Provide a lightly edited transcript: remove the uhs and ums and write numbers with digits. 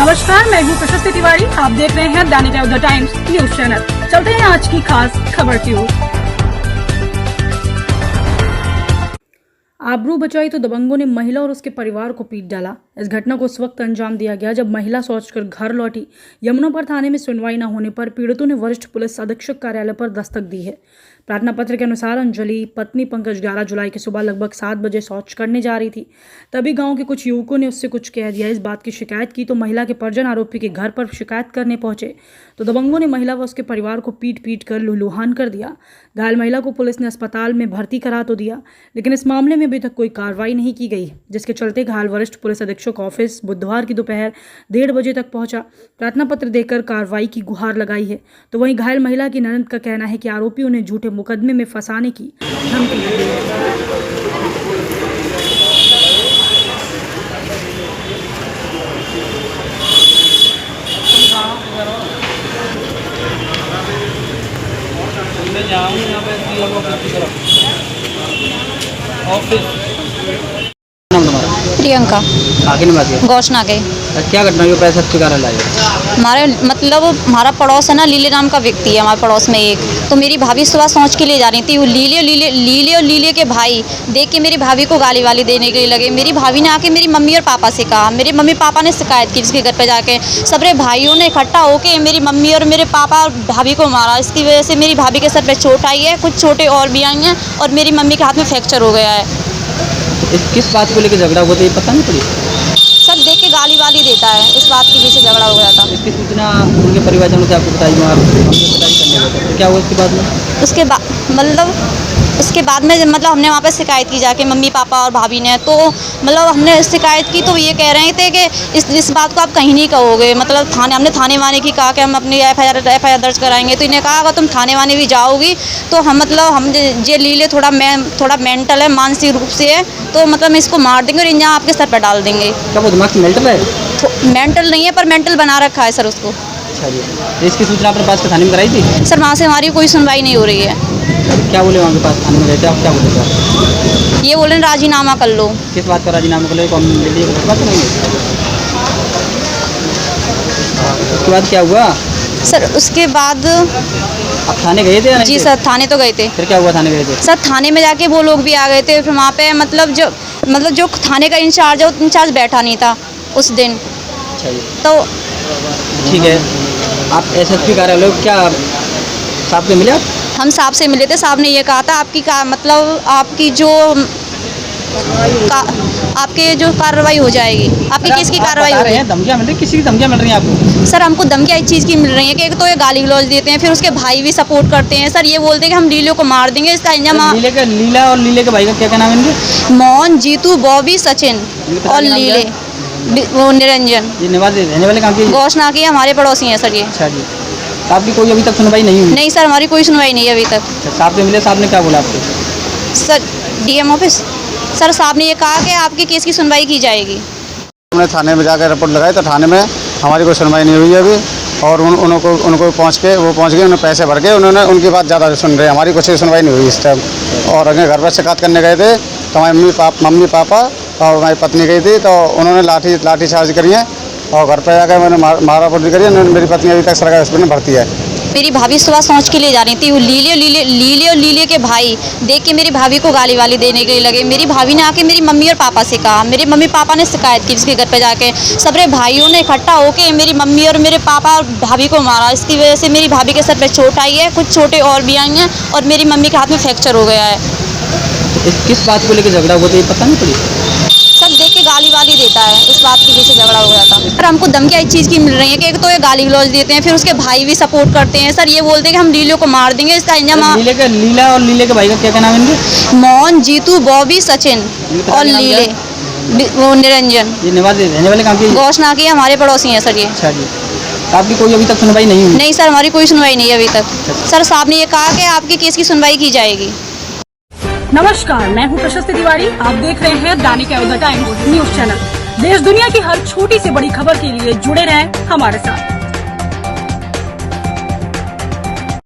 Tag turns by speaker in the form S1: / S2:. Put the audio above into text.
S1: नमस्कार, मैं हूँ प्रशस्ति तिवारी। आप देख रहे हैं दैनिक द टाइम्स न्यूज चैनल। चलते हैं आज की खास खबर की ओर। आबरू बचाई तो दबंगों ने महिला और उसके परिवार को पीट डाला। इस घटना को उस वक्त अंजाम दिया गया जब महिला शौचकर घर लौटी। यमुनापर थाने में सुनवाई न होने पर पीड़ितों ने वरिष्ठ पुलिस अधीक्षक कार्यालय पर दस्तक दी है। प्रार्थना पत्र के अनुसार अंजलि पत्नी पंकज 11 जुलाई की सुबह लगभग 7 बजे शौच करने जा रही थी। तभी गांव के कुछ युवकों ने उससे कुछ कह दिया। इस बात की शिकायत की तो महिला के परिजन आरोपी के घर पर शिकायत करने पहुंचे तो दबंगों ने महिला व उसके परिवार को पीट पीट कर लुलुहान कर दिया। घायल महिला को पुलिस ने अस्पताल में भर्ती करा तो दिया, लेकिन इस मामले में अभी तक कोई कार्रवाई नहीं की गई, जिसके चलते घायल वरिष्ठ पुलिस अधीक्षक ऑफिस बुधवार की दोपहर 1:30 बजे तक पहुंचा। प्रार्थना पत्र देकर कार्रवाई की गुहार लगाई है। तो वहीं घायल महिला की ननद का कहना है कि आरोपी उन्हें झूठे मुकदमे में फंसाने की धमकी दे रही है।
S2: प्रियंका
S3: आगे निवासी
S2: घोषणा के
S3: क्या घटना हुई? पैसा शिकार लाए
S2: हमारे मतलब हमारा पड़ोस है ना, लीले नाम का व्यक्ति है हमारे पड़ोस में एक। तो मेरी भाभी सुबह शौच के लिए जा रही थी। वो लीले के भाई देख के मेरी भाभी को गाली वाली देने के लिए लगे। मेरी भाभी ने आके मेरी मम्मी और पापा से कहा। मेरे मम्मी पापा ने शिकायत की जिसके घर पे जाके। सबरे भाइयों ने इकट्ठा होके मेरी मम्मी और मेरे पापा और भाभी को मारा। इसकी वजह से मेरी भाभी के सर पे चोट आई है, कुछ चोटें और भी आई हैं और मेरी मम्मी के हाथ में फ्रैक्चर हो गया है।
S3: किस बात को लेकर झगड़ा हुआ था ये पता नहीं पड़ी?
S2: सब देख के गाली वाली देता है, इस बात के पीछे झगड़ा हो गया था।
S3: इसकी सूचना उनके परिवारजनों से आपको बताई? तो क्या हुआ उसके बाद में? उसके बाद में हमने वहाँ पे शिकायत की जाके मम्मी पापा और भाभी ने। तो हमने शिकायत की तो ये कह रहे थे कि इस बात को आप कहीं नहीं कहोगे। हमने थाने वाने की कहा कि हम अपनी एफआईआर दर्ज कराएंगे। तो इन्हें कहा अगर तुम थाने वाने भी जाओगी तो हम ये लीले थोड़ा मेंटल है, मानसिक रूप से है, तो हम इसको मार देंगे और यहाँ आपके सर पर डाल देंगे। क्या वो दिमाग मेंटल है?
S2: मेंटल नहीं है पर मेंटल बना रखा है सर उसको।
S3: अच्छा जी। तो इसकी सूचना अपने पास थाने में कराई थी?
S2: सर वहाँ से हमारी कोई सुनवाई नहीं हो रही है।
S3: क्या बोले वहाँ के पास थाने में गए थे आप? क्या बोले थे?
S2: ये बोले राजीनामा कर लो।
S3: किस बात का राजीनामा कर लो? उसके बाद क्या हुआ
S2: सर? उसके बाद
S3: आप थाने गए थे?
S2: जी सर, थाने तो गए थे।
S3: फिर क्या हुआ थाने गए थे?
S2: सर थाने में जाके वो लोग भी आ गए थे। फिर वहाँ पे जो थाने का इंचार्ज है वो इंचार्ज बैठा नहीं था उस दिन।
S3: अच्छा जी।
S2: तो
S3: ठीक है, आप एसएसपी कार्यालय क्या साहब से मिले आप?
S2: हम साहब से मिले थे। साहब ने ये कहा था आपके जो कार्रवाई हो जाएगी, आपकी किसकी कार्रवाई हो रही है?
S3: धमकियां मिल रही, किसी की धमकियां मिल रही हैं आपको?
S2: सर हमको धमकियां इस चीज़ की मिल रही है कि एक तो ये गाली गलौज देते हैं, फिर उसके भाई भी सपोर्ट करते हैं। सर ये बोलते हैं कि हम लीले को मार देंगे। इसका
S3: लीला और लीले के भाई का क्या नाम है इनके?
S2: मोहन, जीतू, बॉबी, सचिन और लीले वो निरंजन।
S3: ये निवासी रहने वाले कहाँ के?
S2: घोषणा की, हमारे पड़ोसी हैं सर ये।
S3: अच्छा जी। तो आपकी कोई अभी तक सुनवाई नहीं हुई?
S2: नहीं सर, हमारी कोई सुनवाई नहीं है अभी तक।
S3: साहब से मिले, साहब ने क्या बोला आपको?
S2: सर डीएम ऑफिस सर साहब ने ये कहा कि आपकी केस की सुनवाई की जाएगी।
S4: हमने थाने में जाकर रिपोर्ट लगाई तो थाने में हमारी कोई सुनवाई नहीं हुई अभी। और उनको पहुँच गए, उन्होंने पैसे भर के उनकी बात ज़्यादा सुन रहे, हमारी कुछ सुनवाई नहीं हुई इस टाइम। और अगर घर पर शिकायत करने गए थे तो हमारे मम्मी पापा और हमारी पत्नी गई थी, तो उन्होंने लाठी चार्ज करी है और घर पर जाकर मैंने मारा पड़ी करी है। मेरी पत्नी अभी तक सरकारी हॉस्पिटल में भर्ती है।
S2: मेरी भाभी सुबह शौच के लिए जा रही थी। वो लीले के भाई देख के मेरी भाभी को गाली वाली देने के लिए लगे। मेरी भाभी ने आके मेरी मम्मी और पापा से कहा। मेरे मम्मी पापा ने शिकायत की जिसके घर पे जाके। सबरे भाइयों ने इकट्ठा होके मेरी मम्मी और मेरे पापा और भाभी को मारा। इसकी वजह से मेरी भाभी के सर पे चोट आई है, कुछ चोटें और भी आई हैं और मेरी मम्मी के हाथ में फ्रैक्चर हो गया है।
S3: किस बात को लेकर झगड़ा हुआ था ये पता नहीं पड़ी?
S2: सब देख के गाली वाली देता है, इस बात के पीछे झगड़ा हो गया था। सर हमको धमकियां इस चीज़ की मिल रही है कि एक तो ये गाली गलौज देते हैं, फिर उसके भाई भी सपोर्ट करते हैं। सर ये बोलते हैं कि हम लीले को मार देंगे। इसका
S3: लीला और लीले के भाई का क्या नाम है इनके?
S2: मोहन, जीतू, बॉबी, सचिन और लीले वो निरंजन।
S3: ये निवासी रहने वाले कहाँ के?
S2: घोषणा की, हमारे पड़ोसी हैं सर ये।
S3: अच्छा जी। तो आपकी कोई अभी तक सुनवाई नहीं हुई?
S2: नहीं सर, हमारी कोई सुनवाई नहीं है अभी तक। सर साहब ने ये कहा कि आपकी केस की सुनवाई की जाएगी।
S1: नमस्कार, मैं हूँ प्रशस्ति तिवारी। आप देख रहे हैं दैनिक द टाइम्स न्यूज चैनल। देश दुनिया की हर छोटी से बड़ी खबर के लिए जुड़े रहें हमारे साथ।